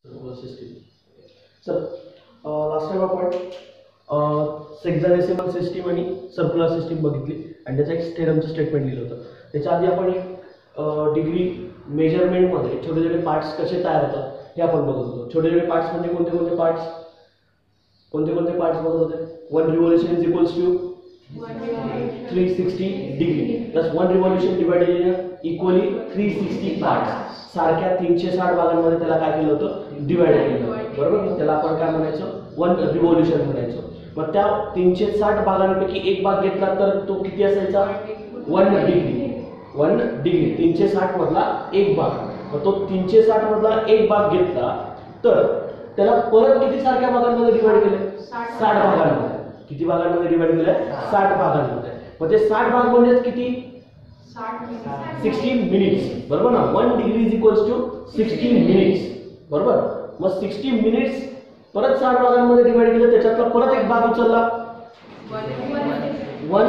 Circular system. So, last time आपण hexadecimal system आणि circular system बघितली आणि त्याचा एक थेरमचं स्टेटमेंट लिहिलं होतं. त्याच्या आधी आपण एक डिग्री मेजरमेंटमध्ये छोटे छोटे पार्ट्स कसे तयार होतात हे आपण बघत होतो. छोटे छोटे पार्ट्स म्हणजे कोणते कोणते पार्ट्स बघत होते. 1 revolution is equals to 360 degree. Thus 1 revolution divided in equally 360 parts. सारख्या 360 भागांमध्ये त्याला काय केलं होतं, डिवाइड केलं होतं. बरोबर. त्याला आपण काय म्हणायचो, 1 रिव्होल्यूशन म्हणायचो. मग त्या 360 भागांपैकी एक भाग घेतला तर तो किती असायचा, 1 डिग्री 360 मधला एक भाग. मग तो 360 मधला एक भाग घेतला तर त्याला परत किती सारख्या भागांमध्ये डिवाइड केले, 60 भागांमध्ये. किती भागांमध्ये डिवाइड केले, 60 भागांमध्ये. मग ते 60 भाग म्हणजे किती, 60 मिनिट्स. बरोबर ना. 1 degree is equals to 60 minutes. बरोबर. मग 60 मिनिट्स परत 60 भागांमध्ये डिवाइड केलं, त्याच्यातला परत एक भाग उचलला, 1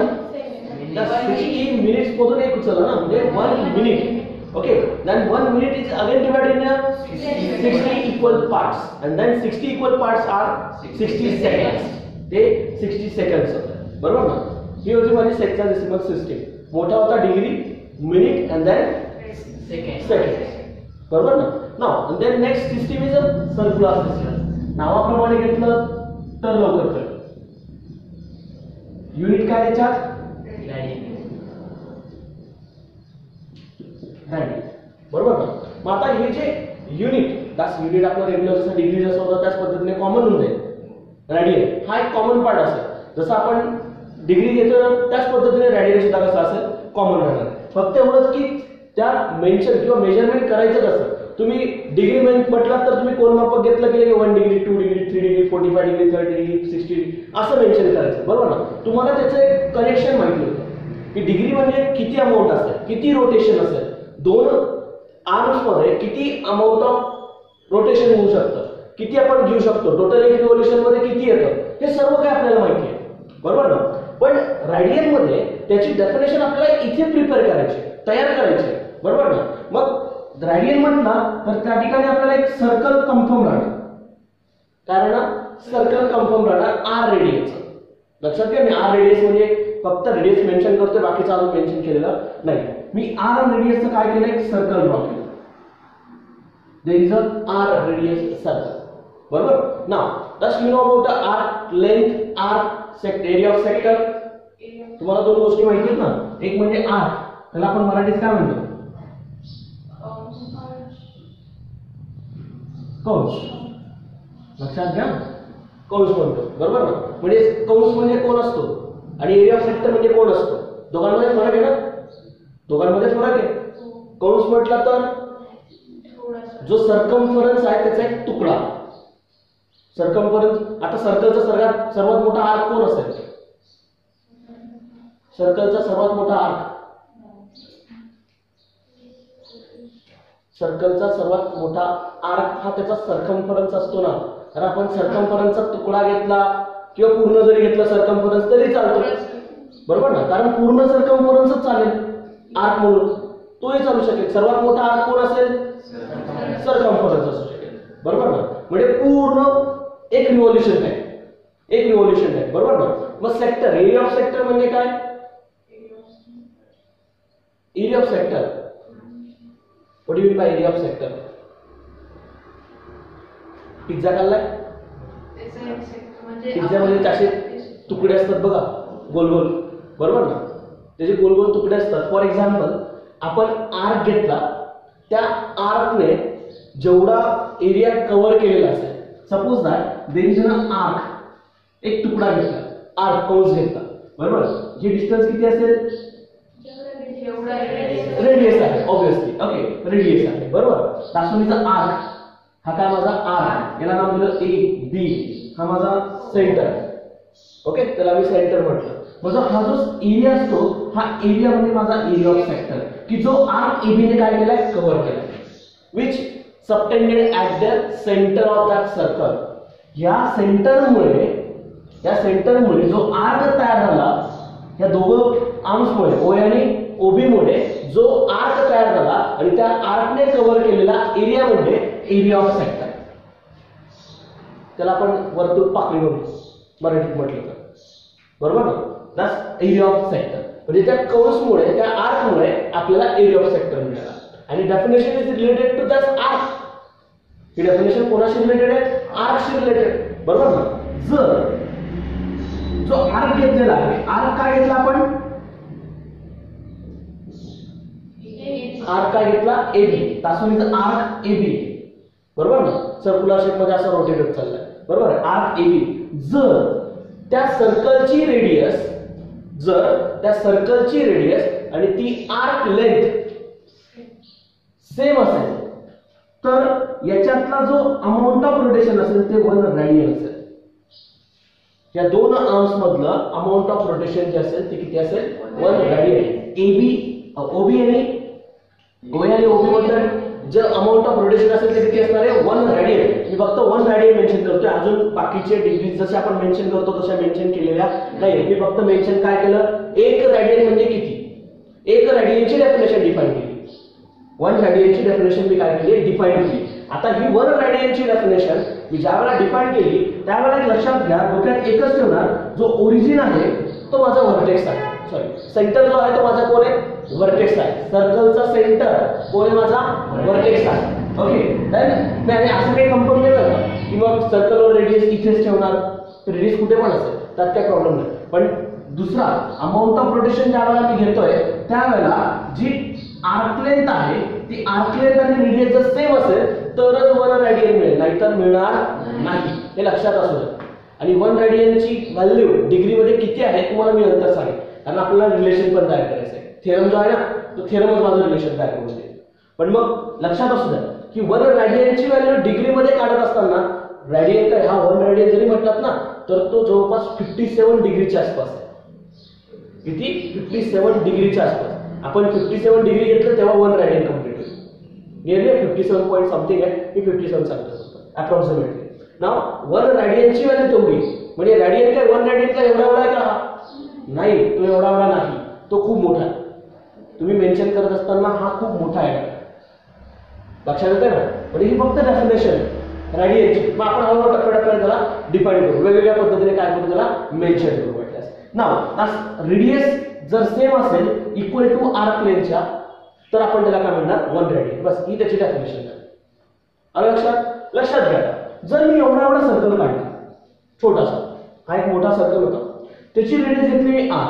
60 मिनिट्स मधून एक उचलला ना, म्हणजे 1 minute. Okay, then 1 minute is again divided in 60 equal parts, and then 60 equal parts are 60 seconds. ते 60 seconds होते. बरोबर ना. ही होती माझी हेक्साडेसिमल सिस्टीम. मोठा होता degree, minute and then seconds. बरोबर ना. Now and then next system is a circular system. नावाप्रमाणे घेतलं तर लवकर कळेल. युनिट काय त्याच्यात, बरोबर ना. मग आता हे जे युनिट आपला रेग्युलर जसं डिग्री जसं होतं त्याच पद्धतीने कॉमन होऊन जाईल. रेडियन हा एक कॉमन पार्ट असेल. जसं आपण डिग्री घेतो त्याच पद्धतीने रेडियन सुद्धा कसं असेल, कॉमन राहणार. फक्त एवढंच की त्या मेन्शन किंवा मेजरमेंट करायचं कसं. तुम्ही डिग्री म्हटलात तर तुम्ही कोण मापक घेतलं की 1 degree 2 degree 3 degree 45 degree 30 degree 60 degree असं मेन्शन करायचं. बरोबर ना. तुम्हाला त्याचं एक कनेक्शन माहिती होतं की डिग्री म्हणजे किती अमाऊंट असेल, किती रोटेशन असेल, 2 आर्म्स मध्ये किती अमाऊंट ऑफ रोटेशन होऊ शकतं, किती आपण घेऊ शकतो, टोटल एक रिव्होल्यूशन मध्ये किती येतं, हे सर्व काही आपल्याला माहिती आहे. बरोबर ना. पण रेडियन मध्ये त्याची डेफिनेशन आपल्याला इथे प्रिपेअर करायची, तयार करायची. बरोबर ना. मग रेडियन म्हटला तर त्या ठिकाणी आपल्याला एक सर्कल कन्फर्म राहणार. कारण सर्कल कन्फर्म राहणार आर रेडियस. लक्षात घ्या, मी आर रेडियस म्हणजे फक्त रेडियस मेन्शन करतोय, बाकीचं अजून मेन्शन केलेलं नाही. मी आर रेडियसचं काय केलं, एक सर्कल ड्रॉ केलं. There is a R radius circle. बरोबर. Now just you know about the arc length, arc area of sector. तुम्हाला दोन गोष्टी माहिती आहेत ना. एक म्हणजे आर्क, त्याला आपण मराठीत काय म्हणतो, कंस. लक्षात घ्या, कंस म्हणतो. बरोबर ना. म्हणजे कंस म्हणजे कोण असतो आणि एरिया ऑफ सेक्टर म्हणजे कोण असतो. दोघांमध्ये फरक आहे ना, दोघांमध्ये फरक आहे. कंस म्हटला तर जो सर्कम्फरन्स आहे त्याचा एक तुकडा. सर्कम्फरन्स, आता सर्कलचा सर्वात मोठा आर्क कोण असेल, सर्कलचा सर्वात मोठा आर्क, सर्कलचा सर्वात मोठा आर्क हा त्याचा सर्कम्फरन्स असतो ना. तर आपण सर्कम्फरन्सचा तुकडा घेतला किंवा पूर्ण जरी घेतला सर्कम्फरन्स तरी चालतो. बरोबर ना. कारण पूर्ण सर्कम्फरन्सच चालेल आर्क म्हणून, तोही चालू शकेल. सर्वात मोठा आर्क कोण असेल, सर्कम्फरन्स असू शकेल. बरोबर ना. म्हणजे पूर्ण एक रिव्होल्यूशन आहे, एक रिव्होल्यूशन आहे. बरोबर ना. मग सेक्टर, एरिया ऑफ सेक्टर म्हणजे काय, area of sector, what do you mean by area of sector. Pizza खाल्लाय, पिझ्झामध्ये असे तुकडे असतात बघा, गोल गोल. बरोबर ना. त्याचे गोल गोल तुकडे असतात. फॉर एक्झाम्पल आपण आर्क घेतला, त्या आर्कने जेवढा एरिया कव्हर केलेला असेल, suppose that there is an arc, एक तुकडा घेतला, आर्क कंस घेतला. बरोबर. हे डिस्टन्स किती असेल, रेडियस आहे ऑब्वियसली. ओके, रेडियस आहे. बरोबर. दासोनीचा आर्क हा काय माझा आर आहे, याला नाव दिलं ए बी, हा माझा सेंटर. ओके, त्याला मी सेंटर म्हटलं. म्हणजे हा जो एरिया असतो, हा एरिया म्हणजे माझा एरिया ऑफ सेक्टर, की जो आर्क ए बी ने काय केलाय, कव्हर केलाय, which subtended at the centre of that circle. या सेंटरमुळे जो आर्क तयार झाला, या दोघं आर्म्समुळे ओ आणि ओबी मुळे जो आर्क तयार झाला आणि त्या आर्कने कव्हर केलेला एरिया म्हणजे एरिया ऑफ सेक्टर. त्याला आपण वर्तुळ पाकळी म्हणू मराठीत म्हटलं तर, बरोबर ना. That's area of sector. म्हणजे त्या कंसमुळे त्या आर्कमुळे आपल्याला एरिया ऑफ सेक्टर मिळाला. आणि definition is related to that arc. ही डेफिनेशन कोणाशी रिलेटेड आहे? आर्कशी रिलेटेड, बरोबर ना. जर जो आर्क घेतलेला आहे, आर्क काय घेतला आपण? आर्क काय घेतला? एबी. तासुनीचा आर्क एबी, बरोबर ना. सर्क्युलर शेप मध्ये असं रोटेट होत चाललाय, बरोबर आहे. आर्क एबी जर त्या सर्कलची रेडियस, जर त्या सर्कलची रेडियस आणि ती आर्क लेंथ सेम असेल तर याच्यातला जो अमाउंट ऑफ रोटेशन असेल ते 1 रेडियन असेल. या दोन आर्म्स मधलं अमाउंट ऑफ रोटेशन जे असेल ते किती असेल? 1 रेडियन. एबी ओबी आणि ओए आणि ओबी मधलं जे अमाउंट ऑफ रोटेशन असेल ते किती असणार आहे? 1 रेडियन. मी फक्त 1 रेडियन मेन्शन करतोय, अजून बाकीचे डिग्रीज जसे आपण मेन्शन करतो तशा मेन्शन केलेल्या नाही. मी फक्त मेन्शन काय केलं? 1 रेडियन म्हणजे किती? 1 रेडियनची डेफिनेशन डिफाइन केली. 1 रेडियनची डेफिनेशन मी काय केली? डिफाइन केली. आता ही 1 रेडियनची डेफिनेशन मी ज्यावेळेला डिफाइन केली त्यावेळेला लक्षात घ्या, डोक्यात एकच ठेवणार, जो ओरिजिन आहे तो माझा व्हर्टेक्स आहे. सॉरी, सेंटर जो आहे तो माझा कोण आहे? व्हर्टेक्स आहे. सर्कलचा सेंटर कोण आहे? माझा व्हर्टेक्स आहे. ओके. मी असं काही कंपनी नाही करत की मग सर्कलवर रेडियस इथेच ठेवणार, तर रेडियस कुठे पण असेल त्यात काही प्रॉब्लेम नाही. पण दुसरा अमाउंट ऑफ रोटेशन ज्यावेळेला मी घेतोय त्यावेळेला जी आर्क लेंथ आहे ती आर्क लेंथ आणि रेडियस जर सेम असेल तरच 1 रेडियन मिळेल, नाहीतर मिळणार नाही. हे लक्षात असू द्या. आणि 1 रेडियनची व्हॅल्यू डिग्रीमध्ये किती आहे तुम्हाला मी नंतर सांगेन, कारण आपल्याला रिलेशन पण तयार करायचं आहे. थेरम जो आहे ना तो थेरमच माझं रिलेशन तयार करून देईल. पण मग लक्षात असू द्या की 1 रेडियनची व्हॅल्यू डिग्रीमध्ये काढत असताना रेडियन काय हा 1 रेडियन जरी म्हटलात ना तर तो जवळपास 57 डिग्रीच्या आसपास आहे. किती? 57 डिग्रीच्या आसपास. आपण 57 डिग्री घेतलं तेव्हा 1 रेडियन कंप्लीट होईल. नियरली 57 पॉइंट समथिंग आहे, मी 57 सांगतो अप्रॉक्सिमेटली. नाव 1 रेडियनची व्हॅल्यू तेवढी, म्हणजे रेडियन काय 1 रेडियन काय एवढा एवढा आहे का? नाही, तो एवढा एवढा नाही, तो खूप मोठा आहे. तुम्ही मेन्शन करत असताना हा खूप मोठा आहे, लक्षात येते ना. म्हणजे ही फक्त डेफिनेशन रेडियनची. मग आपण हळूहळू टप्प्याटप्प्याने त्याला डिफाइन करू, वेगवेगळ्या पद्धतीने काय करू त्याला मेन्शन करू वाटल्यास. नाव रेडियस जर सेम असेल इक्वल टू आर्क लेंथच्या तर आपण त्याला काय म्हणणार? 1 रेडियन. बस ही त्याची डेफिनेशन आहे. आलं लक्षात? लक्षात घ्या, जर मी एवढा एवढा सर्कल काढला छोटासा, हा एक मोठा सर्कल होता, त्याची रेडियस घेतली मी आर,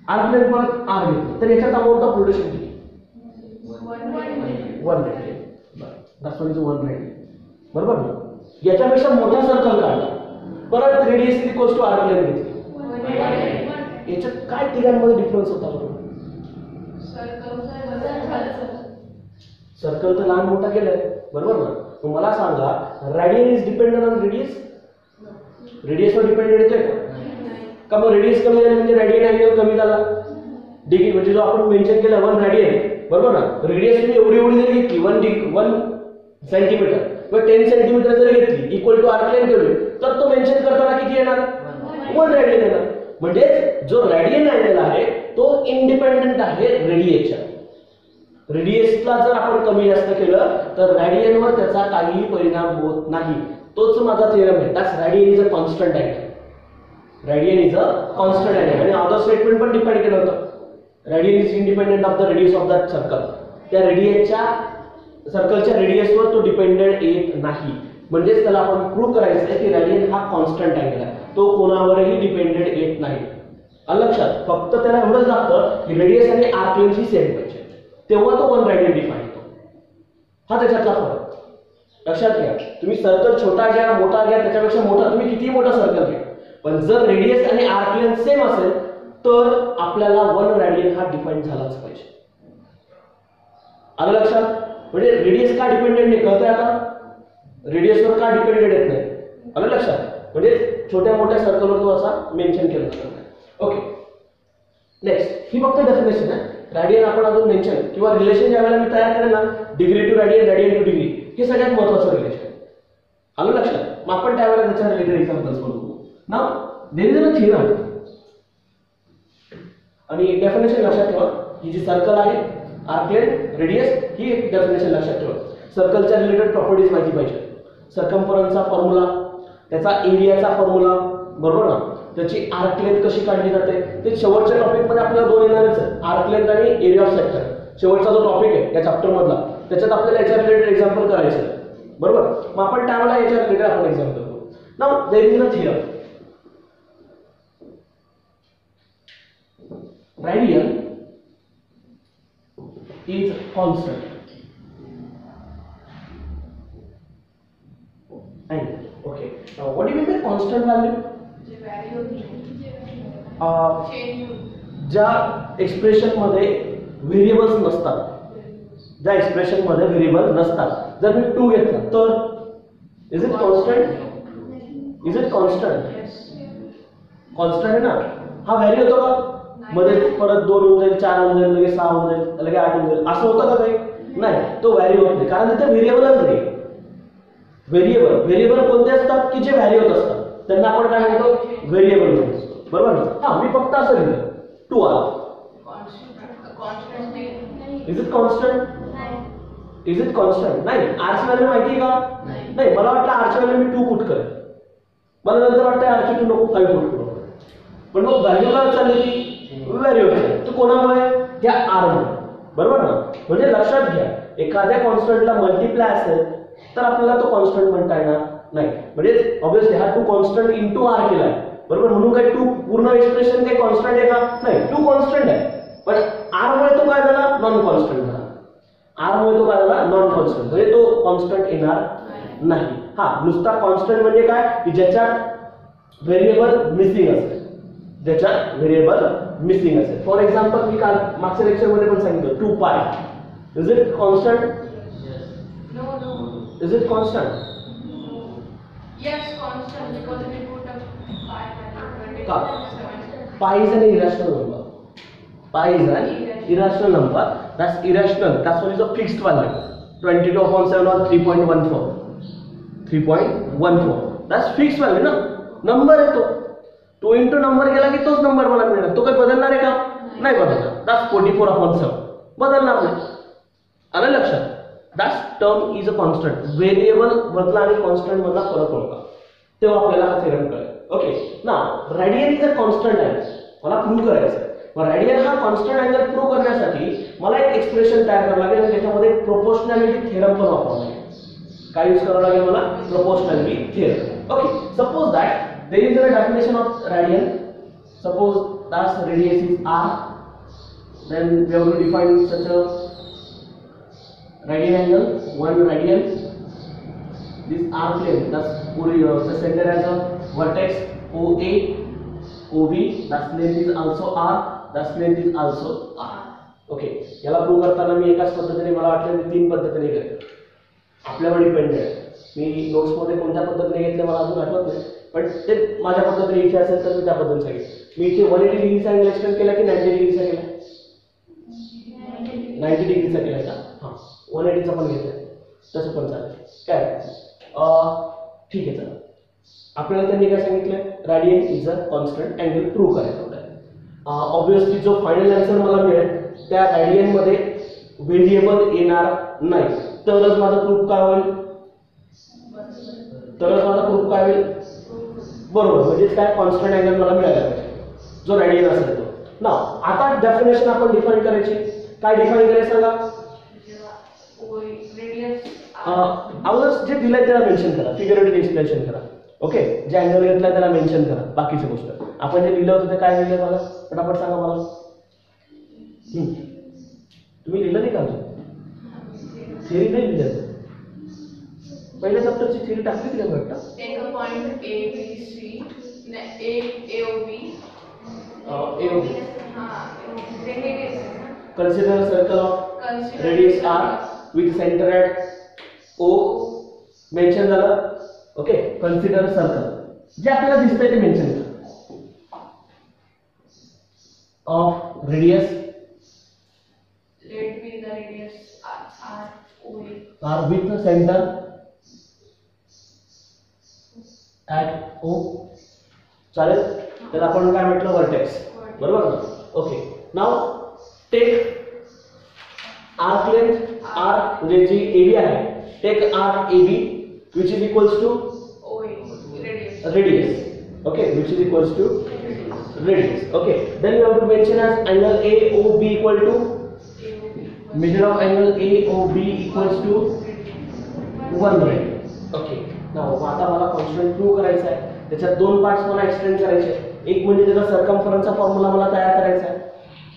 आर्क लेंथ परत आर घेतली, तर याच्यात अमाउंट ऑफ रोटेशन किती? 1 रेडियन. बरं, 1 रेडियन, बरोबर ना. याच्यापेक्षा मोठा सर्कल काढला, परत radius equals to arc length घेतली, याच्यात काय तिघांमध्ये डिफरन्स होता? सर्कल तर लहान मोठा केलाय, बरोबर ना. तुम्हाला सांगा, radian is dependent on radius? रेडियसवर डिपेंडेंट येते का? मग रेडियस कमी झाली म्हणजे रेडियन अँगल कमी झाला. डिग्री म्हणजे जो आपण मेन्शन केला 1 रेडियन, बरोबर ना. रेडियस तुम्ही एवढी एवढी जरी घेतली 1 सेंटीमीटर किंवा 10 सेंटीमीटर जरी घेतली इक्वल टू आर्क लेंथ ठेवली तर तो मेन्शन करताना किती येणार? 1 रेडियन येणार. म्हणजे जो रेडियन अँगल आहे तो इंडिपेंडेंट आहे रेडियसच्या. रेडियसला जर आपण कमी जास्त केलं तर रेडियनवर त्याचा काहीही परिणाम होत नाही. तोच माझा थेरम आहे. That's radian is a constant angle. Radian is a constant angle. आणि अदर स्टेटमेंट पण डिपेंड केलं होतं, radian is independent of the radius of that circle. त्या रेडियसच्या सर्कलच्या रेडियसवर तो डिपेंडेंट येत नाही. म्हणजेच त्याला आपण प्रूव्ह करायचं आहे की रेडियन हा कॉन्स्टंट अँगल आहे, तो कोणावरही डिपेंडेंट येत नाही. लक्षात फक्त त्याला एवढंच लागतं की रेडियस आणि आर्क लेंथ ही सेम पाहिजे, तेव्हा तो 1 रेडियन डिफाइन होतो. हा त्याच्यातला फरक लक्षात घ्या. तुम्ही सर्कल छोटा घ्या मोठा घ्या, त्याच्यापेक्षा मोठा तुम्ही कितीही मोठा सर्कल घ्या, पण जर रेडियस आणि आर्क लेंथ सेम असेल तर आपल्याला 1 रेडियन हा डिफाइन झालाच पाहिजे. आलं लक्षात? म्हणजे रेडियस का डिपेंडेंट नाही कळतंय आता? रेडियसवर का डिपेंडेंट येत नाही? आलं लक्षात? म्हणजे छोट्या मोठ्या सर्कलवर तो असा मेन्शन केला जातो. ओके, नेक्स्ट ही फक्त डेफिनेशन आहे. रेडियन आपण अजून मेन्शन किंवा रिलेशन ज्यावेळेला मी तयार करेन ना, degree to radian, radian to degree, हे सगळ्यात महत्त्वाचं रिलेशन. आलं लक्षात? मग आपण त्यावेळेला त्याच्या रिलेटेड एक्झाम्पल्स बघू. Now there is a theorem आणि डेफिनेशन लक्षात ठेवा. ही जी सर्कल आहे, आर्क लेंथ, रेडियस, ही एक डेफिनेशन लक्षात ठेवा. सर्कलच्या रिलेटेड प्रॉपर्टीज माहिती पाहिजे. सर्कम्फरन्सचा फॉर्म्युला, त्याचा एरियाचा फॉर्म्युला, बरोबर ना, त्याची आर्क लेंथ कशी काढली जाते, ते शेवटच्या टॉपिक मध्ये आपल्याला दोन येणारच आहे, आर्क लेंथ आणि एरिया ऑफ सेक्टर. शेवटचा जो टॉपिक आहे या चॅप्टर मधला, त्याच्यात आपल्याला याच्या रिलेटेड एक्झाम्पल करायचं आहे, बरोबर. मग आपण त्यावेळेला याच्या रिलेटेड आपण एक्झाम्पल करू. Now there is a theorem, radian is constant. And okay, now what do you mean by constant value? ज्या एक्सप्रेशन मध्ये व्हेरिएबल्स नसतात, ज्या एक्सप्रेशन मध्ये व्हेरिएबल नसतात, जर मी 2 घेतला तर is it constant? Is it constant? Constant आहे ना. हा व्हॅरी होतो का? मध्ये परत 2 होऊन जाईल, 4 होऊन जाईल, लगेच 6 होऊन जाईल, लगेच 8 होऊन जाईल, असं होतं का काही? नाही, तो व्हॅरी होत नाही, कारण तिथे व्हेरिएबलच नाही. व्हेरिएबल कोणते असतात की जे व्हॅरी होत असतात, त्यांना आपण काय म्हणतो? व्हेरिएबल म्हणतो, बरोबर ना. हा, मी फक्त असं लिहिलं 2r. Is it constant? Is it constant? नाही. r ची व्हॅल्यू माहिती आहे का? नाही. मला वाटलं r ची व्हॅल्यू मी 2 पुट करेन, मला नंतर वाटतं r ची 2 नको 5 पुट करू. पण मग व्हॅल्यू काय चालली ती? व्हॅल्यू होते. तो कोणामुळे? या r मुळे, बरोबर ना. म्हणजे लक्षात घ्या, एखाद्या कॉन्स्टंटला मल्टिप्लाय असेल तर आपल्याला तो कॉन्स्टंट म्हणता येणार नाही. म्हणजे ऑब्वियसली हा 2 कॉन्स्टंट इंटू r केलाय, बरोबर. म्हणून काय 2 पूर्ण एक्सप्रेशन काही कॉन्स्टंट आहे का? नाही, 2 कॉन्स्टंट आहे, पण r मुळे तो काय झाला? नॉन कॉन्स्टंट झाला. r मुळे तो काय झाला? नॉन कॉन्स्टंट, म्हणजे तो कॉन्स्टंट येणार नाही. हा, नुसता कॉन्स्टंट म्हणजे काय की ज्याच्यात व्हेरिएबल मिसिंग असेल, ज्याच्यात व्हेरिएबल मिसिंग असेल. फॉर एक्झाम्पल मी काल मागच्या लेक्चर मध्ये पण सांगितलं 2π. Is it constant? Is it constant? Yes, constant, because we put a pi का? Pi is an irrational number. Pi is an irrational number. That's irrational. That's one is a fixed value. 22/7 or 3.14. 3.14. That's fixed value ना. Number आहे तो. तो into number गेला की तोच number मला मिळणार. तो काही बदलणार आहे का? नाही बदलणार. That's 44/7. बदलणार नाही. आलं लक्षात? That term is a constant. Variable मधला आणि constant मधला फरक ओळखा, तेव्हा आपल्याला हा थेरम कळेल. Okay. Now radian is a constant angle, मला प्रूव्ह करायचं आहे. मग रेडियन हा कॉन्स्टंट अँगल प्रूव्ह करण्यासाठी मला एक एक्सप्रेशन तयार करावं लागेल आणि त्याच्यामध्ये प्रोपोर्शनॅलिटी थेरम पण वापरावं लागेल. काय यूज करावं लागेल मला? Proportionality theorem. Okay. Suppose that there is a definition of radian. Suppose that radius is r, then we have to define such a radian angle, 1 radian. This r plane, thus the center has a vertex OA, OB. Thus length is also r. Thus length is also r. Okay. याला prove करताना मी एकाच पद्धतीने, मला वाटलं मी 3 पद्धतीने करेन. आपल्यावर depend आहे. मी नोट्स मध्ये कोणत्या पद्धतीने घेतले मला अजून आठवत नाही, पण ते माझ्या पद्धतीने इथे असेल तर मी त्या पद्धतीने सांगेन. मी इथे 180 डिग्रीचा अँगल एक्सटेंड केला की 90 डिग्रीचा केला? 90 डिग्रीचा केला का? हां, 180 चा पण घेतलं तसं पण चालेल. काय ठीक आहे. चला, आपल्याला त्यांनी काय सांगितलं? Radian is a constant angle prove करायचा होता. ऑब्वियसली जो फायनल आन्सर मला मिळेल त्या रेडियन मध्ये व्हेरिएबल येणार नाही, तरच माझा प्रूफ काय होईल? तरच माझा प्रूफ काय होईल? बरोबर. म्हणजे काय? कॉन्स्टंट अँगल मला मिळाला पाहिजे जो रेडियन असेल तो. ना आता डेफिनेशन आपण डिफाइन करायची. काय डिफाइन करायचं सांगा? अगोदर जे दिलंय त्याला मेन्शन करा, फिगरेटिव्ह एक्सप्रेशन करा. ओके. जे अँगल घेतलाय त्याला मेन्शन करा. बाकीची गोष्ट आपण जे लिहिलं होतं ते काय लिहिलंय मला फटाफट सांगा मला. तुम्ही लिहिलं नाही का अजून? थिअरी नाही लिहिलं? पहिल्या चॅप्टरची थिअरी टाकली की नाही वाटतं? Take a point A, B, C, A, O, B. Consider a circle of radius r with center at O. Mention झालं. ओके. कन्सिडर सर्कल जे आपल्याला दिसतंय ते मेन्शन करा. Of radius, Let be the radius r, O, r with the center at O. चालेल. तर आपण काय म्हटलं? वर्टेक्स, बरोबर ना. Okay. Now take arc length r म्हणजे जी AB आहे, take arc AB which is equals to OA, radius. radius. Okay, which is equals to radius. Okay, then you have to mention as angle AOB equal to measure of angle AOB equals to 1 radian. Okay, now आता मला constant prove करायचा आहे. त्याच्यात दोन parts मला extend करायचे. एक म्हणजे त्याचा सर्कमफरन्सचा फॉर्म्युला मला तयार करायचा आहे.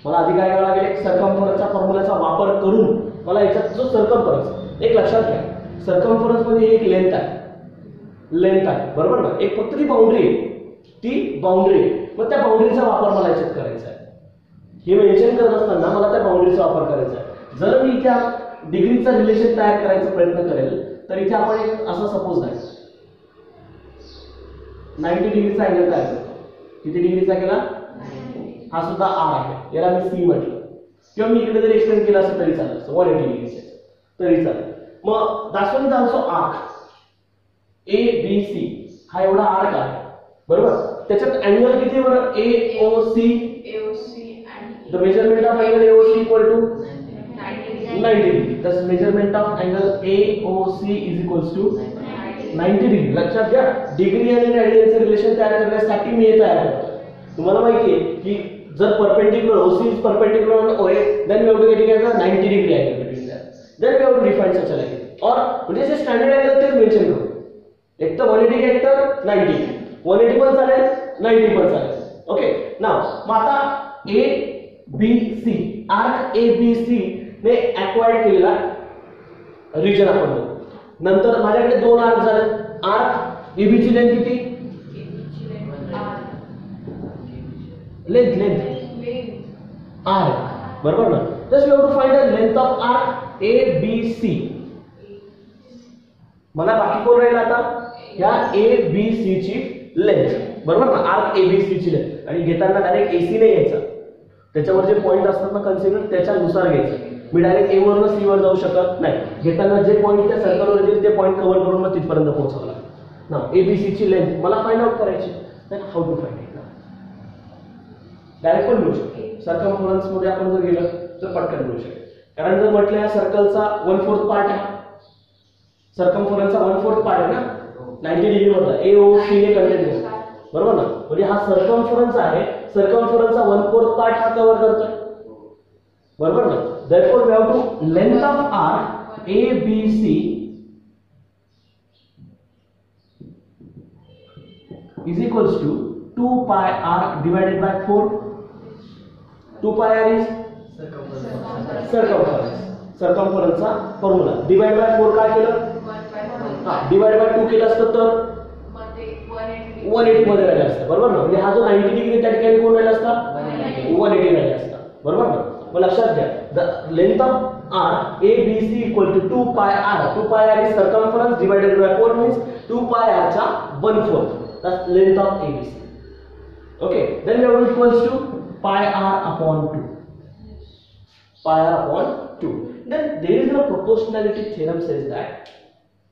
मला आधी काय करावं लागेल, सर्कमफरन्सच्या फॉर्म्युल्याचा वापर करून मला याच्यात जो सर्कमफरन्स, एक लक्षात घ्या, सर्कमफरन्स मध्ये एक लेंथ आहे बरोबर ना. एक फक्त ती बाउंड्री आहे, ती बाउंड्री आहे. मग त्या बाउंड्रीचा वापर मला याच्यात करायचा आहे. हे मेन्शन करत असताना मला त्या बाउंड्रीचा वापर करायचा आहे. जर मी त्या डिग्रीचा रिलेशन तयार करायचा प्रयत्न करेल तर इथे आपण एक असं सपोज आहे 90 डिग्रीचा अँगल तयार करतो. किती डिग्रीचा केला? हा सुद्धा आर आहे, याला मी सी म्हटलं, किंवा मी इकडे जर एक्सटेंड केला असं तरी चालेल, 180 डिग्रीचा तरी चालेल. मग दाखवून जातो आर्क ए बी सी, हा एवढा आर्क आहे बरोबर. त्याच्यात अँगल किती आहे बरं? AOC the measurement of angle AOC equal to 90 degree. Thus measurement of angle AOC is equals to 90 degree. लक्षात घ्या, डिग्री आणि रेडियनचे रिलेशन तयार करण्यासाठी मी हे तयार करतो. तुम्हाला माहिती आहे की जर perpendicular OC is perpendicular on OA, then we have to get a 90 degree angle between them. Then we have to define such an angle. और म्हणजे जे स्टँडर्ड अँगल तेच मेन्शन करू. एक तर 180 एक तर 90. 180 पण चालेल, 90 पण चालेल. ओके, नाव मग आता ABC आर्क ABC ने एक्वायर्ड केलेला रिजन आपण बघू. नंतर माझ्याकडे दोन आर्क झाले. आर्क AB ची लेंथ किती? लेंथ R बरोबर ना. Just we have to find the length of arc ABC. मला बाकी कोण राहील आता? या ABC ची लेंथ बरोबर ना. आर्क ABC ची लेंथ, आणि घेताना डायरेक्ट AC नाही घ्यायचा, त्याच्यावर जे पॉइंट असतात ना कन्सिडर त्याच्यानुसार घ्यायचं. मी डायरेक्ट A वरून C वर जाऊ शकत नाही. घेताना जे पॉइंट त्या सर्कलवर येतील ते पॉइंट कव्हर करून मग तिथपर्यंत पोहोचावं लागेल ना. ABC ची लेंथ मला फाइंड आउट करायची. Then how to find it ना. डायरेक्ट पण मिळू शकतो. सर्कमफरन्स मध्ये आपण जर गेलं तर पटकन मिळू शकेल. कारण जर म्हटलं या सर्कलचा 1/4 पार्ट आहे, सर्कमफरन्सचा 1/4 पार्ट आहे ना 90 डिग्री मधला AOC ने कंटेंट बरोबर ना. म्हणजे हा सर्कमफरन्स आहे, सर्कमफरन्सचा 1/4 पार्ट हा कव्हर करतोय बरोबर ना. therefore we have to length of arc ABC is equals to 2 pi r divided by 4. 2 pi r is circumference चा फॉर्म्युला. डिवाइड बाय 4 काय केलं? हा, डिवाइड बाय 2 केलं असतं तर 180 मध्ये राहिला असता बरोबर ना. म्हणजे हा जो 90 डिग्री त्या ठिकाणी कोण राहिला असता? 180 राहिला असता बरोबर ना. मग लक्षात घ्या, the length of arc ABC equal to 2 pi r. 2 pi r is circumference divided by 4 means 2 pi r चा 1/4. That's length of ABC. Okay, then we have to equals to pi r upon 2. Pi r upon 2. Then there is a proportionality theorem says that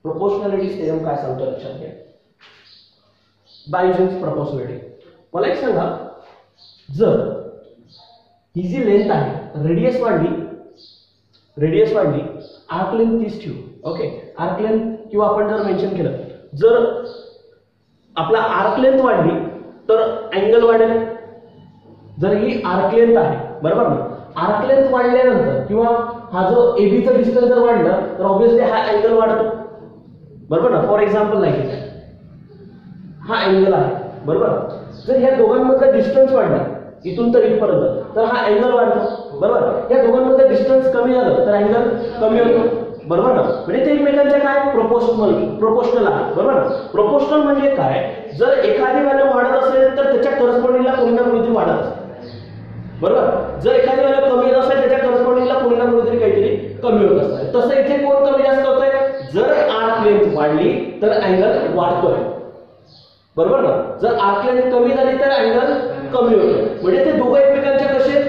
proportionality theorem काय सांगतो लक्षात घ्या. बायजेन्स proportionality. मला एक सांगा, जर ही जी length आहे रेडियस वाढली आर्क लेंथ 30 ठेवू. ओके, आर्क लेंथ किंवा आपण जर मेन्शन केलं, जर आपला आर्क लेंथ वाढली तर अँगल वाढेल. जर ही आर्क लेंथ आहे बरोबर ना, आर्क लेंथ वाढल्यानंतर किंवा हा जो AB चा डिस्टन्स जर वाढलं तर ऑब्वियसली हा अँगल वाढतो बरोबर ना. फॉर एक्झाम्पल लाईक हा अँगल आहे बरोबर. जर ह्या दोघांमधला डिस्टन्स वाढला इथून तर इथपर्यंत तर हा अँगल वाढतो बरोबर. या दोघांमधलं डिस्टन्स कमी झालं तर अँगल कमी होतो बरोबर ना. म्हणजे ते एकमेकांच्या काय प्रोपोर्शनल आहे बरोबर ना. प्रोपोर्शनल म्हणजे काय, जर एखादी व्हॅल्यू वाढत असेल तर त्याच्या करस्पॉन्डिंगला कोणी ना कोणीतरी वाढत असते बरोबर. जर एखादी व्हॅल्यू कमी येत असेल त्याच्या करस्पॉन्डिंगला कोणी ना कोणीतरी काहीतरी कमी होत असतं. तसं इथे कोण कमी जास्त होतोय, जर आर्क लेंथ वाढली तर अँगल वाढतोय बरोबर ना. जर आर्क लेंथ कमी झाली तर अँगल कमी होतो. म्हणजे ते दोघं एकमेकांच्या कसे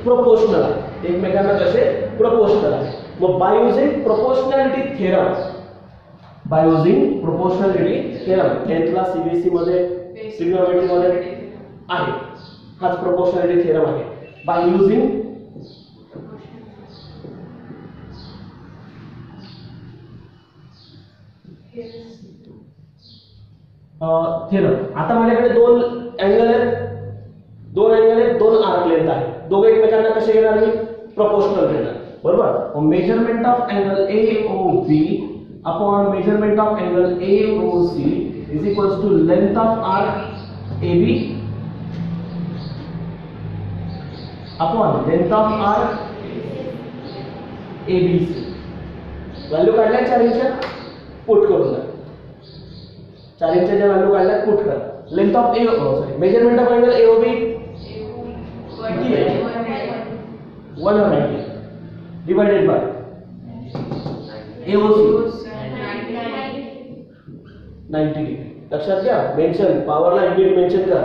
प्रोपोर्शनल आहे, एकमेकांना कसे प्रोपोर्शनल आहे. मग by using proportionality theorem, 10th ला CBSE मध्ये ट्रिग्नोमेट्री मध्ये आहे हाच प्रोपोर्शनॅलिटी थिअरम आहे. By using theorem. आता माझ्याकडे दोन अँगल आहेत, दोन आर्क लेंथ आहे. दोघे एकमेकांना कसे घेणार मी? प्रपोर्शनल घेणार. बरोबर. Measurement of angle AOB upon measurement of angle AOC is equals to length of arc AB upon length of arc ABC. Value काढल्या 4 इंच पुट करून द्या. 4 इंचच्या व्हॅल्यू काढल्या पुट करा. Length of measurement of angle AOB किती आहे? 190 divided by AOC 90 degree. लक्षात घ्या. मेन्शन पॉवरला युनिट मेन्शन करा.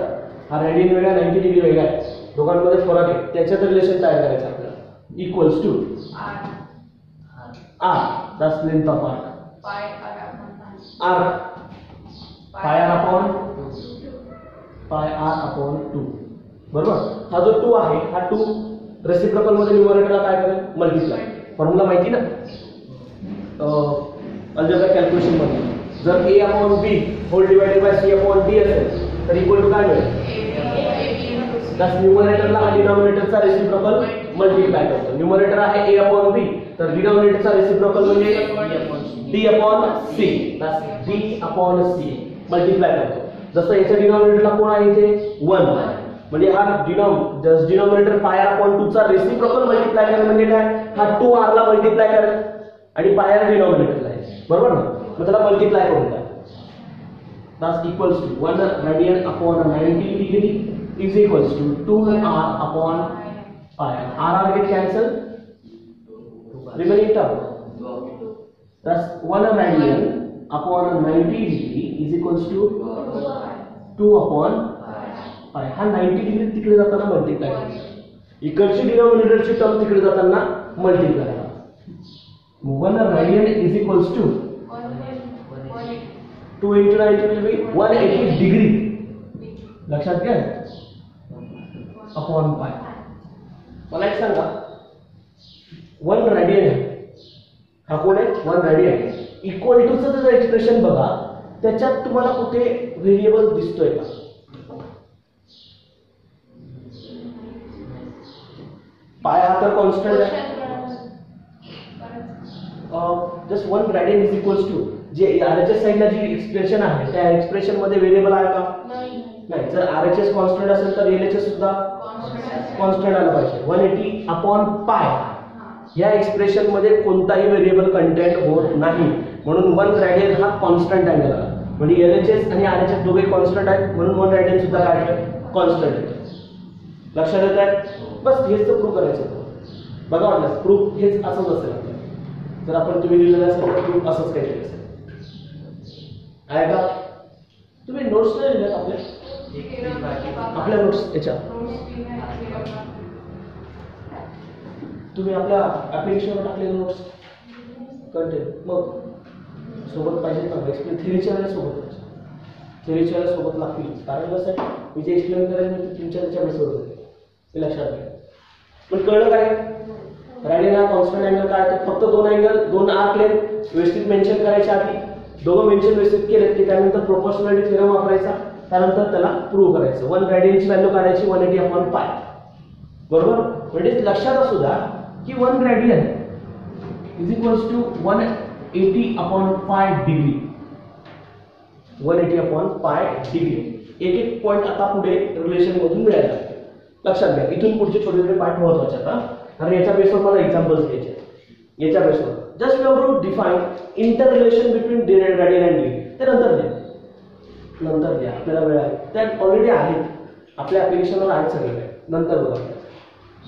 हा रेडियन वेगळा 90 डिग्री वेगळा आहे. दोघांमध्ये फरक आहे. त्याच्यात रिलेशन तयार करायचं आपल्याला. Equals to R, that's length of arc. Arc pi r upon 2. बरोबर. हा जो 2 आहे, हा 2 रेसिप्रोकल मध्ये न्यूमरेटरला काय करेल? मल्टिप्लाय. फॉर्म्युला माहिती ना अल्जेब्रा कॅल्क्युलेशन मध्ये. जर a upon b whole divided by c upon d असेल तर इक्वल टू काय मिळेल? दस न्यूमरेटरला हा डिनॉमिनेटरचा रेसिप्रोकल मल्टिप्लाय करतो. न्यूमरेटर आहे a upon b तर डिनॉमिनेटरचा रेसिप्रोकल म्हणजे d upon c. दस d upon c मल्टिप्लाय करतो. जसं याच्या डिनॉमिनेटरला कोण आहे इथे? 1. म्हणजे हा डिनॉमिनेटर पाय r upon 2 चा रेसिप्रोकल मल्टिप्लाय करेल म्हणजे काय? हा 2r ला मल्टिप्लाय करेल आणि पाय r डिनॉमिनेटरला आहे. बरोबर ना? मग त्याला मल्टिप्लाय करून द्या. Thus equals to 1 radian upon 90 degree is equals to 2r upon pi. R get cancel. Remaining term. Thus 1 radian upon 90 degree is equals to 2 upon pi. हा 90 डिग्री तिकडे जाताना मल्टिप्लाय करा. इकडची डिनॉमिनेटरची टर्म तिकडे जाताना मल्टिप्लाय करा. 1 radian is equals to 2 into 90 will be 180 degree. लक्षात घ्या. Upon pi. मला एक सांगा 1 रेडियन आहे. हा कोण आहे? 1 रेडियन. इक्वल टू चं जर एक्सप्रेशन बघा त्याच्यात तुम्हाला कुठे व्हेरिएबल दिसतोय का? पाय हा तर कॉन्स्टंट आहे. Just 1 radian is equals to जे RHS साइडला जी एक्सप्रेशन आहे त्या एक्सप्रेशन मध्ये व्हेरिएबल आहे का? नाही. जर RHS कॉन्स्टंट असेल तर LHS सुद्धा कॉन्स्टंट आला पाहिजे. 180 अपॉन पाय या एक्सप्रेशन मध्ये कोणताही व्हेरिएबल कंटेंट होत नाही. म्हणून 1 रेडियन हा कॉन्स्टंट अँगल आला. म्हणजे LHS आणि RHS दोघे कॉन्स्टंट आहेत म्हणून 1 रेडियन सुद्धा काय आहे? कॉन्स्टंट आहे. लक्षात येत आहे? बस हेच तर प्रूव्ह करायचं होतं. बघा वाटलं प्रूफ हेच असंच असेल. जर आपण तुम्ही लिहिलेलं असेल तर प्रूफ असंच काहीतरी असेल. आहे का? तुम्ही नोट्स नाही लिहिल्यात आपल्या नोट्स याच्या तुम्ही आपल्या ऍप्लिकेशनवर टाकलेले नोट्स कंटेंट मग सोबत पाहिजेत ना. एक्सप्लेन थेरीच्या वेळेस सोबत लागतील. कारण कसं आहे मी जे एक्सप्लेन करेन मी तुमच्या त्याच्या बेसवर होते ते लक्षात घ्या. पण कळलं काय? रेडियन हा कॉन्स्टंट अँगल काय तर फक्त 2 अँगल 2 आर्क लेंथ व्यवस्थित मेन्शन करायच्या आधी दोघं मेन्शन व्यवस्थित केलेत की त्यानंतर प्रोपोर्शनॅलिटी थेरम वापरायचा. त्यानंतर त्याला प्रूव्ह करायचं. 1 रेडियनची व्हॅल्यू काढायची 180 अपॉन पाय. बरोबर. म्हणजे लक्षात असू द्या की 1 radian is equals to 180 upon pi degree. 180 upon pi degree. एक पॉइंट आता पुढे रिलेशन मधून मिळायला. लक्षात घ्या. इथून पुढचे छोटे छोटे पार्ट महत्त्वाचे आता कारण याच्या बेसवर मला एक्झाम्पल्स घ्यायचे. याच्या बेसवर just we have to define interrelation between radian and degree. ते नंतर द्या आपल्याला वेळ आहे. त्यात ऑलरेडी आहेत आपल्या ऍप्लिकेशनवर आहेत सगळे. नंतर बघा.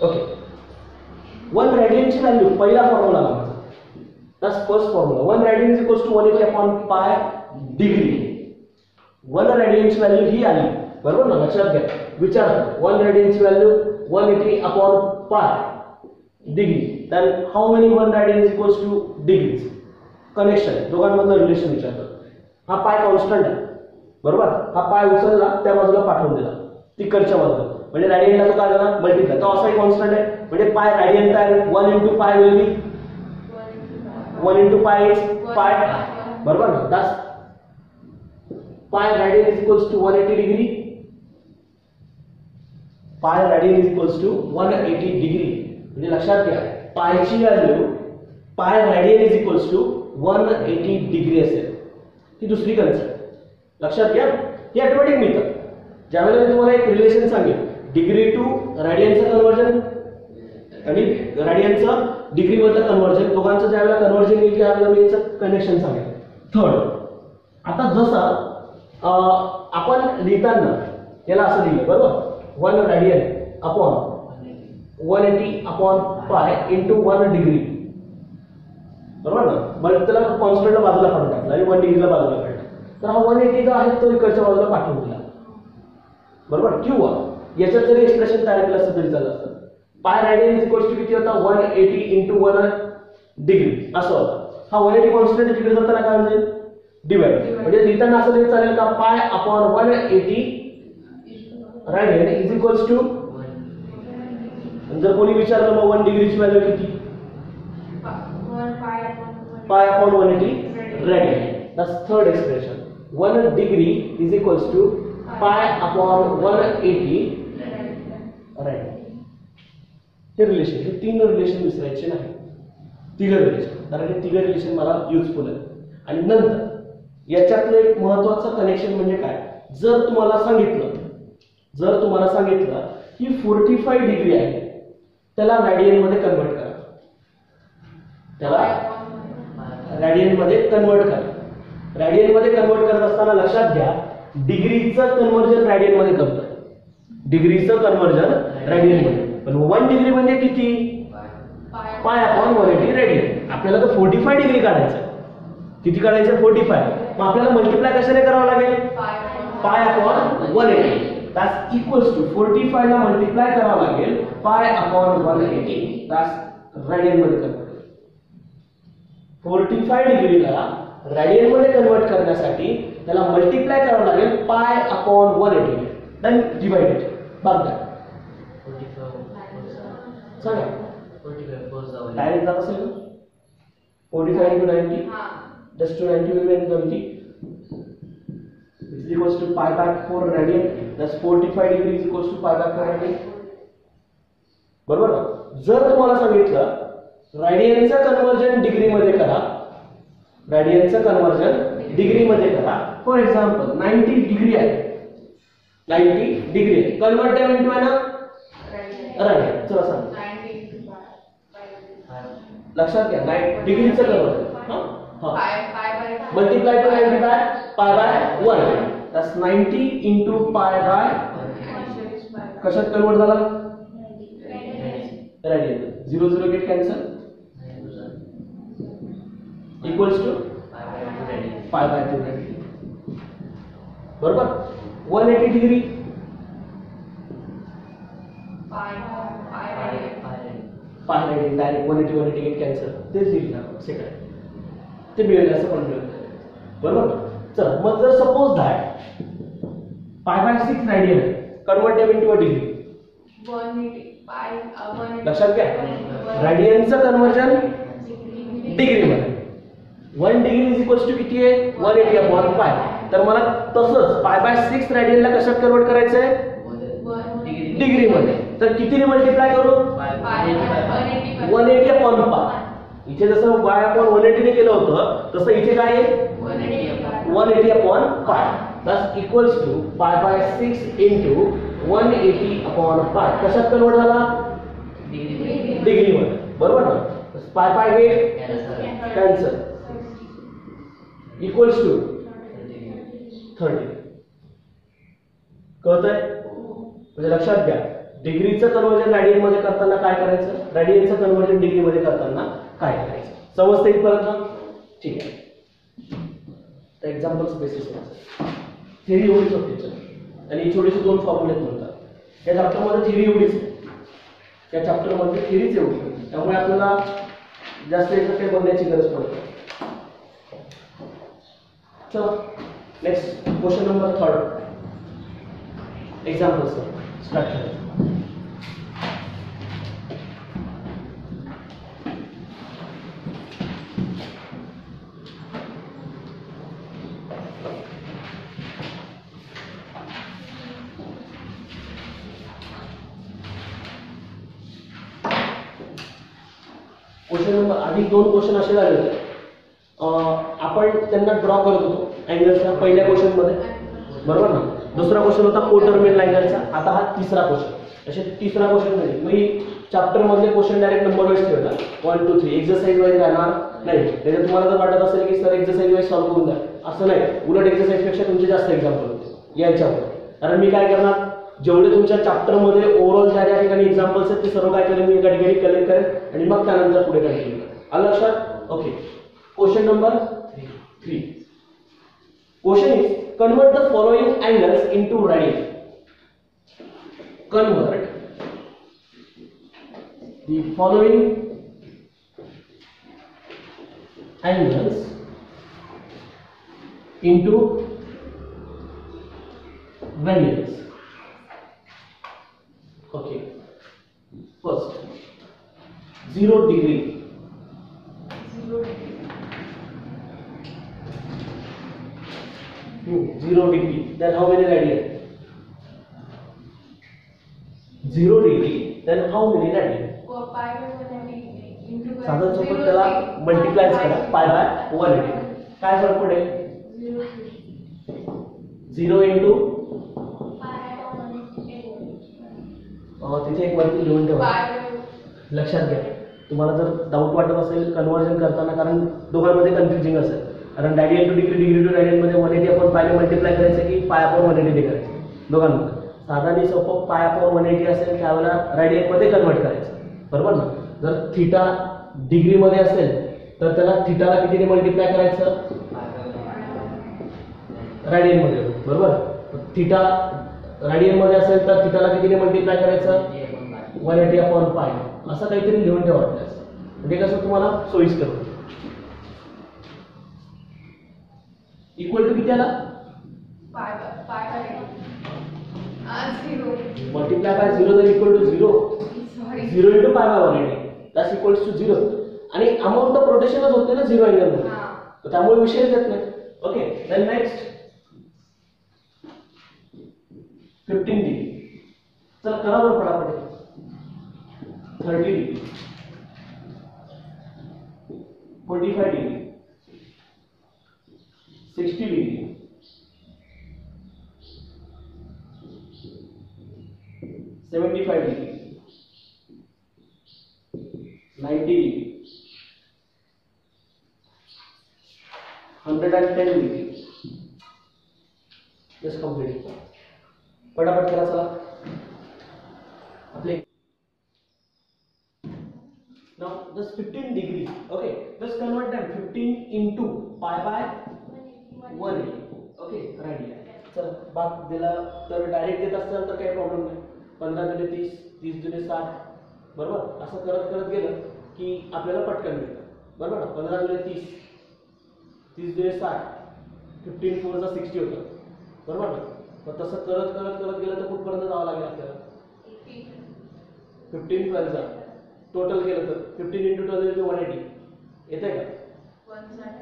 ओके. 1 रेडियनची व्हॅल्यू पहिला फॉर्म्युला लावा. That's first formula. 1 radian is equals to 180 upon pi degree. 1 रेडियनची व्हॅल्यू ही आली. बरोबर ना? लक्षात घ्या. विचार 1 रेडियनची value 180 upon pi degree. Then how many 1 radian is equals to degrees. Connection दोघांमधलं रिलेशन विचारतो. हा पाय कॉन्स्टंट आहे. बरोबर. हा पाय उचलला त्या बाजूला पाठवून दिला तिकडच्या बाजूला म्हणजे रेडियनला तो काय झाला? मल्टिप्लाय. तो असाही कॉन्स्टंट आहे म्हणजे पाय रेडियन काय? 1 into pi will be 1 into pi is pi बरोबर ना. That's pi radian is equals to 180 degree. Pi radian is equals to 180 degree. म्हणजे लक्षात घ्या पायची value pi radian is equals to 180 degree असेल. ही दुसरी कन्सेप्ट लक्षात घ्या. ही ऑटोमॅटिक मिळतं. ज्यावेळेला मी तुम्हाला एक रिलेशन सांगेन डिग्री टू रेडियनचं कन्वर्जन आणि रेडियनचं डिग्री मधलं कन्वर्जन, दोघांचं ज्यावेळेला कन्वर्जन येईल त्यावेळेला मी याचं कनेक्शन सांगेन. थर्ड, आता जसं आपण लिहिताना याला असं लिहिलं बरोबर 1 radian upon 180 upon pi into 1 degree बरोबर ना. मग त्याला कॉन्स्टंटला बाजूला काढून टाकला आणि 1 डिग्रीला बाजूला काढला. तर हा 180 जो आहे तो इकडच्या बाजूला पाठवून दिला बरोबर. किंवा याच्यात जरी एक्सप्रेशन तयार केलं असतं तरी चाललं असतं. पाय रेडियन इज इक्वल्स टू किती होता 180 इंटू 1 डिग्री असं होता. हा 180 कॉन्स्टंट तिकडे जाताना काय म्हणजे डिवाइड. म्हणजे लिहिताना असं लिहित चालेल का pi upon 180 radian is equals to, जर कोणी विचारलं मग 1 डिग्रीची व्हॅल्यू किती pi upon 180 radian. That's third expression. 1 degree is equals to pi upon 180 radian. हे रिलेशन, हे तीन रिलेशन विसरायचे नाही. तिघ रिलेशन, कारण हे तिघ रिलेशन मला युजफुल आहे. आणि नंतर याच्यातलं एक महत्वाचं कनेक्शन म्हणजे काय, जर तुम्हाला सांगितलं की 45 डिग्री आहे त्याला रॅडियन मध्ये कन्वर्ट करा. रॅडियन मध्ये कन्वर्ट करत असताना लक्षात घ्या डिग्रीचं कन्वर्जन रॅडियन मध्ये करतोय. पण 1 डिग्री म्हणजे किती पाय अपॉन 180 रेडियन. आपल्याला तर 45 डिग्री काढायचं. किती काढायचं 45. मग आपल्याला मल्टिप्लाय कशाने करावं लागेल पाय अपॉन 180. दॅट्स इक्वल्स टू 45 ला मल्टिप्लाय करावं लागेल पाय अपॉन 180. दॅट्स रॅडियन मध्ये कन्वर्ट. 45 डिग्रीला रॅडियन मध्ये कन्वर्ट करण्यासाठी त्याला मल्टिप्लाय करावं लागेल पाय अपॉन 180. Then divide it. बघ द्या सांगा 45 डायरेक्ट जात असेल 45 into 90 just to 90 will be 20 is equals to pi by 4 radian. That's 45 degree is equals to pi by 4 radian. बरोबर ना. जर तुम्हाला सांगितलं रॅडियनचं कन्वर्जन डिग्री मध्ये करा, फॉर एक्झाम्पल 90 डिग्री आहे, 90 डिग्री कन्वर्ट टाइम इनटू आहे ना रॅडियन. चला सांग लक्षात घ्या 90 डिग्रीचं conversion multiply to 90 by pi by 1. That's 90 into pi by कशात कन्वर्ट झाला radian. 0 0 get cancel equals to pi by 2 radian बरोबर. 180 degree pi radian direct 180 get cancel. तेच दिलं आपण सेकंड ते मिळेल असं पण मिळेल बरोबर. चल मग जर सपोज दॅट पाय by 6 radian convert time into degree. 180 लक्षात घ्या रॅडियनचं कन्वर्जन डिग्री मध्ये 1 डिग्री इज इक्वल्स टू किती आहे 180 अपॉन पाय. तर मला तसंच पाय बाय 6 रॅडियनला कशात कन्वर्ट करायचं आहे डिग्री मध्ये. तर कितीने मल्टिप्लाय करू 180 अपॉन पाय. इथे जसं y अपॉन 180 ने केलं होतं तसं इथे काय आहे 180 upon pi. That's equals to pi by 6 into 180 upon pi. कशात कन्वर्ट झाला डिग्री मध्ये बरोबर ना. पाय पाय गेट कॅन्सल इक्वल्स टू 30. कळतंय. म्हणजे लक्षात घ्या डिग्रीचं कन्वर्जन रॅडियन मध्ये करताना काय करायचं, रॅडियनचं कन्वर्जन डिग्री मध्ये करताना काय करायचं. समजतं इथपर्यंत. ठीक आहे. तर एक्झाम्पल्स बेसिस थिअरी एवढीच होती आणि ही छोटीशी 2 फॉर्म्युलेट म्हणतात. या चॅप्टरमध्ये थिअरी एवढीच आहे, या चॅप्टरमध्ये थिअरीच एवढी. त्यामुळे आपल्याला जास्त याचं काही बनण्याची गरज पडते. चला next question number 3. Examples start करूया. क्वेश्चन नंबर आधी 2 क्वेश्चन असे झाले होते. आपण त्यांना ड्रॉ करत होतो अँगल्सला पहिल्या क्वेश्चन मध्ये, बरोबर ना. दुसरा क्वेश्चन होता कोटर्मिनल अँगलचा. आता हा तिसरा क्वेश्चन. असे तिसरा क्वेश्चन नाही, मी चॅप्टर मधले क्वेश्चन डायरेक्ट नंबर वाईज ठेवला 1 2 3 एक्सरसाइज वाईज राहणार नाही. त्याच्यात तुम्हाला जर वाटत असेल की सर एक्सरसाइज वाईज सॉल्व्ह करून द्या, असं नाही. उलट एक्सरसाइज पेक्षा तुमचे जास्त एक्झाम्पल होते याच्यावर. कारण मी काय करणार, जेवढे तुमच्या चॅप्टर मध्ये ओव्हरऑल ज्या ठिकाणी एक्झाम्पल्स आहेत ते सर्व काय करेन मी एका ठिकाणी कलेक्ट करेन आणि मग त्यानंतर पुढे कंटिन्यू करेन. आलं लक्षात? Okay. Question number 3. Question is convert the following angles into radian. Convert the following angles into radians. Okay. First, 0 degree. 0 degree. 0 degree. Then how many radian? 0 degree. Then how many radian? Pi by 180 into साधारण सोबत त्याला multiply करा pi by 180. काय फरक पडेल? 0 into तिथे एक वरती लिहून ठेवा. लक्षात घ्या, तुम्हाला जर डाऊट वाटत असेल कन्वर्जन करताना, कारण दोघांमध्ये कन्फ्युजिंग असेल. कारण radian to degree, degree to radian मध्ये 180 आपण पायने मल्टिप्लाय करायचं की पाय अपॉन 180 करायचं. दोघांमध्ये साधारण सोपं पाय अपॉन 180 असेल त्यावेळेला रेडियन मध्ये कन्वर्ट करायचं, बरोबर ना. जर थीटा डिग्री मध्ये असेल तर त्याला थीटाला कितीने मल्टिप्लाय करायचं? रेडियन मध्ये, बरोबर. थीटा रेडियन मध्ये असेल तर थीटाला कितीने मल्टिप्लाय करायचं? 180 अपॉन पाय. असं काहीतरी लिहून ठेवा म्हणजे कसं तुम्हाला सोयीस्कर होईल. इक्वल टू किती आला? मल्टिप्लाय बाय 0 तर equal to 0. 0 into pi by 180 that's equals to 0. आणि अमाउंट ऑफ रोटेशनच होते ना 0 अँगल मध्ये, तर त्यामुळे विषय येत नाही. ओके. Then next 15 degree. चला करा बरं पटापट. 30 degree, 45 degree, 60 degree, 75 degree, 90 degree, 110 degree. Just complete. पटापट करा चला आपले. now just 15 degree. okay, just convert them 15 into pi by 180. okay, radian. चल बाग दिला तर डायरेक्ट देत असाल तर काही प्रॉब्लेम नाही. 15 दुने 30, 30 दुने 60, बरोबर. असं करत करत गेलं की आपल्याला पटकन मिळतं, बरोबर ना. 15 दुने 30, 30 दुने 60, 15 4 चा 60 होतं, बरोबर ना. मग तसं करत करत करत गेलं तर कुठपर्यंत जावं लागेल आपल्याला? 15 12 चा टोटल केलं तर 15 into 12 into 180 येते का?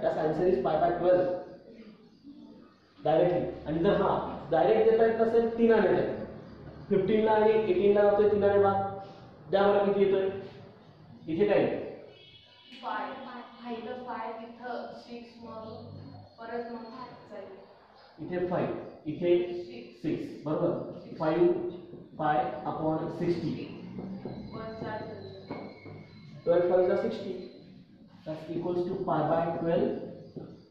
त्यास answer is pi by 12 directly. आणि जर हा डायरेक्ट देता येत नसेल 3 आणे द्या. 15 ला आणि 18 ला जातोय 3 आणे भाग द्या. मला किती येतोय? इथे काय 5 इथं 6 मग परत मग 5 जाईल. इथे 5 इथे 6, बरोबर. 5 पाय अपॉन 60 12 5 ला 60 that's equals to pi by 12.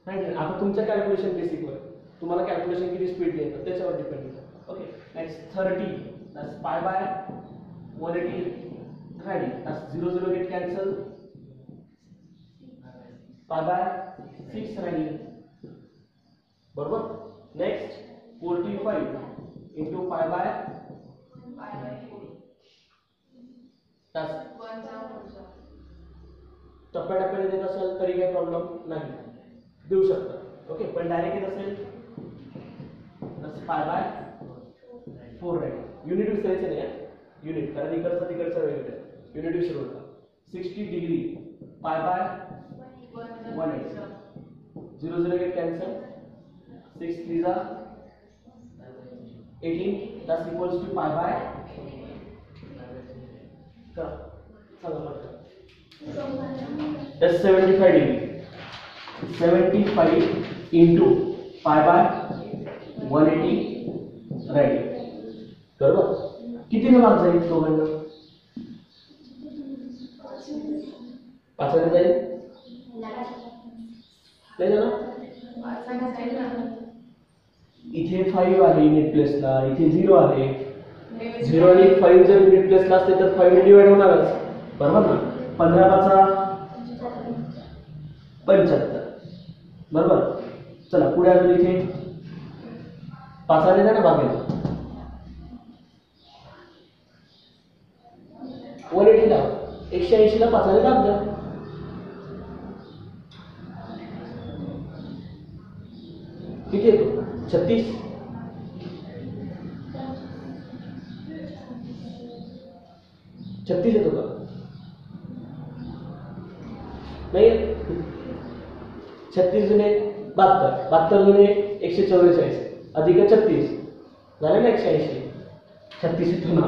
Right. आता तुमच्या कॅल्क्युलेशन बेसिकवर तुम्हाला कॅल्क्युलेशन किती स्पीड द्यायचं त्याच्यावर डिपेंड आहे. Okay. Next 30 that's pi by 180 ready. that's 0 0 get cancel. pi by 6 ready, बरोबर. Next 45 into pi by 4 that's टप्प्याटप्प्याने देत असेल तरी काही प्रॉब्लेम नाही, देऊ शकता. ओके. पण डायरेक्ट येत असेल तर पाय बाय 4 राईट. युनिट विसरायचं नाही आहे, युनिट, कारण इकडचं तिकडचं वेगळं आहे. युनिट विसरू नका. 60 degree pi by 180 0 0 get cancel. 6 3 जा 18 that's equals to pi by करा सांगा. that's 75 degree. 75 into pi by 180 right. बरोबर. किती ने भाग जाईल दोघांना? 5 ने जाईल नाही ना. इथे 5 आहे युनिट प्लेसला, इथे 0 आहे. 0 आणि 5 जर युनिट प्लेसला असते तर 5 ने डिवाइड होणारच. बरोबर ना. 15 75. बरोबर. चला पुढे अजून इथे 5 ने ना भाग येतो. 180 ला 180 ला 5 ने भाग द्या. किती येतो? 36. 36 येतो का? नाही. 36 जुने 72, 72 जुने 144 अधिक 36 झाले ना 180. 36 येतो ना.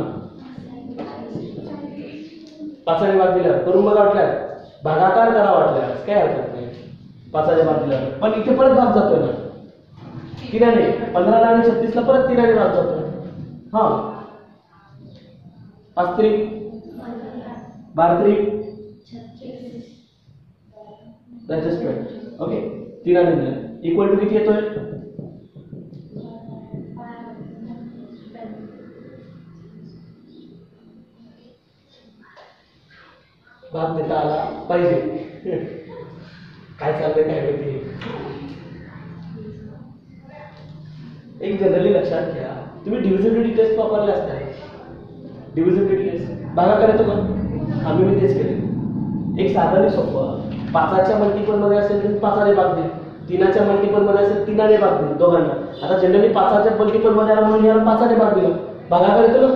5 ने भाग दिला करून बघा वाटल्यास, भागाकार करा वाटल्यास, काय हरकत नाही. 5 ने भाग दिला पण इथे परत भाग जातोय ना 3 ने. 15 आणि 36 ला परत 3 ने भाग जातोय. हा 5 त्रिक 12 त्रिक ओके. 3 ने दिला इक्वल टू किती येतोय? भाग देता आला पाहिजे. काय चाललंय काय माहिती. एक जनरली लक्षात घ्या, तुम्ही डिव्हिजिबिलिटी टेस्ट वापरले असतात. डिव्हिजिबिलिटी टेस्ट भागाकार येतो का? आम्ही मी तेच केले. एक साधं आणि सोपं. 5च्या मल्टिपल मध्ये असेल तर 5 ने भाग दे, 3च्या मल्टिपल मध्ये असेल 3 ने भाग दे दोघांना. आता जनरली 5च्या मल्टिपल मध्ये आला म्हणून याला 5 ने भाग दिला. भागाकार येतो ना.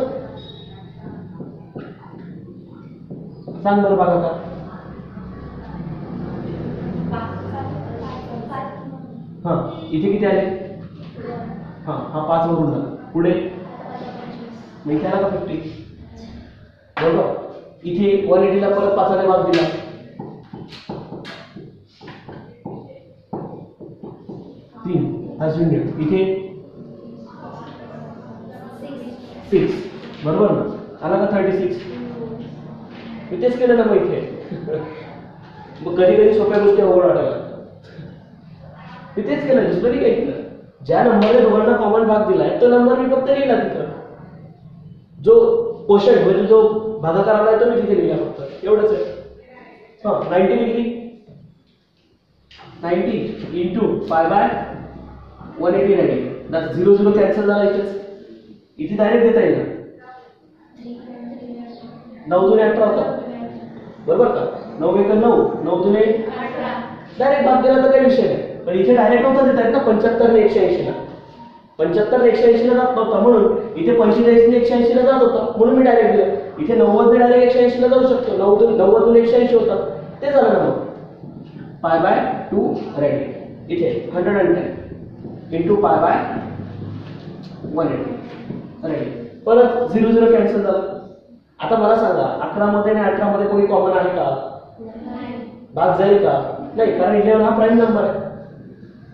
सांग बरं भागाकार. हा इथे किती आले? हा 5 वरून झाला. पुढे मग इथे आला का 50. बरोबर. इथे 180 ला परत 5 ने भाग दिला. 3 हाच युनिट. इथे 6 बरोबर ना. आला का 36. मी तेच केलं ना मग इथे. मग कधी कधी सोप्या गोष्टी अवघड वाटायला. मी तेच केलं, दुसरं काही केलं. ज्या नंबरने दोघांना कॉमन भाग दिलाय तो नंबर मी फक्त लिहिला तिथं. जो क्वोशंट म्हणजे जो भागाकार आलाय तो मी तिथे लिहिला फक्त. एवढंच आहे. हा 90 degree 90 into pi bye 180 90. 0 0 cancel झाला इथेच. इथे डायरेक्ट देता येईल ना. 9 दुने 18 होता. बरोबर का? 9 1 9 9 दुने 18. डायरेक्ट भाग दिला तर काही विषय नाही. पण इथे डायरेक्ट नव्हता देता येत ना. 75 ने 180 ला 75 ने 180 ला जात नव्हता म्हणून इथे 45 ने 180 ला जात होता म्हणून मी डायरेक्ट दिलं. इथे 90 ने डायरेक्ट 180 ला जाऊ शकतो. 90 दुने 180 होता. ते झालं ना मग. पाय बाय 2 रेडी. इथे 110 इंटू पाय बाय 180 रेडी. परत 0 0 कॅन्सल झालं. आता मला सांगा 11 मध्ये आणि 18 मध्ये कोणी कॉमन आहे का? भाग जाईल का? नाही, कारण 11 हा प्राईम नंबर आहे.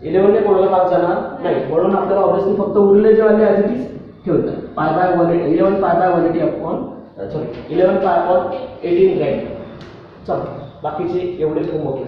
11 ने कोणाला भाग जाणार नाही. म्हणून आपल्याला ऑब्वियसली फक्त उरलेले जे व्हॅल्यू आहे तीच ठेवतात. Pi by 180 11 pi by 180 upon 11 pi upon 18 right. चला बाकीचे एवढे होमवर्क